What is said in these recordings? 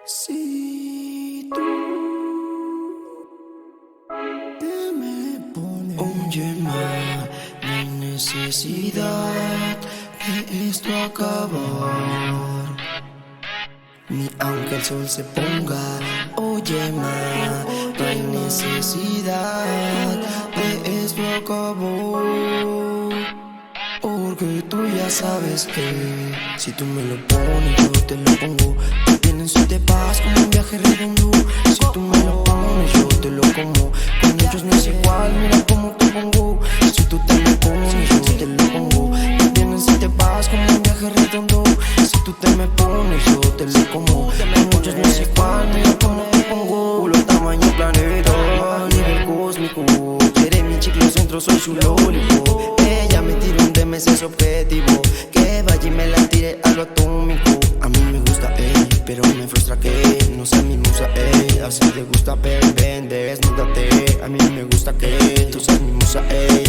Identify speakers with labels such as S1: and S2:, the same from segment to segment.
S1: Si tú te me pones, oye ma, no hay necesidad de esto acabar. Ni aunque el sol se ponga, oye ma, no hay necesidad de esto acabar. Porque tú ya sabes que si tú me lo pones, yo te lo pongo. Tú vienes y te vas como un viaje redondo. Si tú me lo pones, yo te lo como. Con ellos no es igual, mira cómo te pongo. Si tú te lo pones, yo te lo pongo. Tú vienes y te vas como un viaje redondo. Si tú te me pones, yo te lo como. Con ellos no es igual, mira cómo te pongo. Lo tamaño planeta, a nivel cósmico. Quiere mi chicle centro, soy su lollipop. Ella me tira un DM, es objetivo. Que vaya y me la tire a lo atómico. A mí me gusta, pero me frustra que no sea mi musa, así te gusta, ven, desnúdate. A mí me gusta que tú seas mi musa,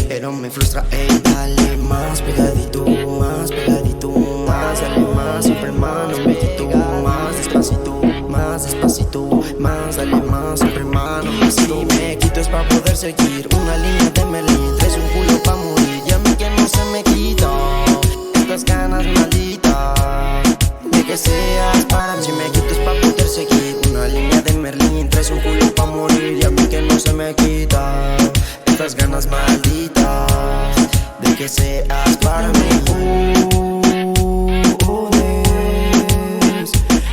S1: pero me frustra, dale más pegadito, más pegadito, más, dale más, siempre más, no me quito. Más despacito, más despacito, más, dale más, siempre más, no me quito. Si me quito es pa' poder seguir una línea de Merlin. Traes un culo pa' morir y a mí que no se me quita estas ganas malditas de que seas para mí. Si me quito es pa' poder seguir una línea de Merlin. Traes un culo pa' morir y a mí que no se me quita estas ganas malditas de que seas para mí.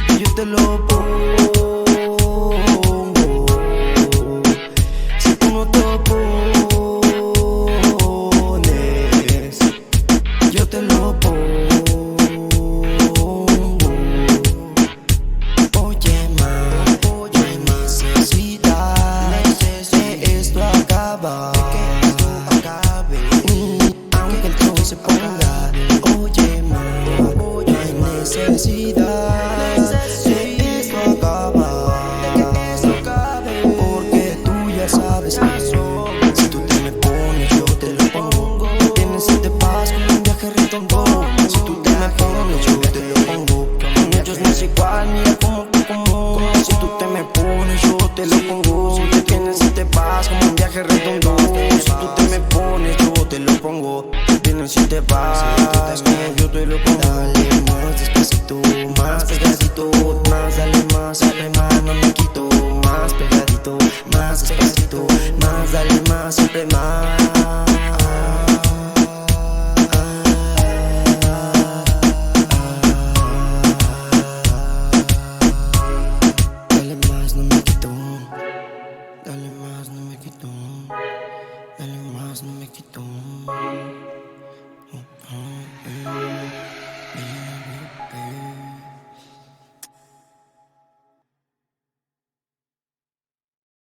S1: Y yo te lo pongo. Si tú no te pones, yo te lo pongo. Oye ma, no hay necesidad de esto acabar. Aunque el sol se ponga, oye ma, no hay necesidad de esto acabar. Porque tú ya sabes que si tú te me pones, yo te lo pongo. Tienes y te vas con un viaje redondo. Si tú te me pones, yo te lo pongo. Con ellos no es igual, mira cómo te como. Si tú te me pones, yo te lo pongo. Si te tienes y te vas como un viaje redondo. Si tú te me pones, yo te lo pongo. Tienes y te vas, yo te lo pongo. Dale más despacito, más pegadito, más, dale más, no me quito. Más pegadito, más despacito, más, dale más, siempre más. Dale más, no me quito. Dale más, no me quito. Dale más, no me quito.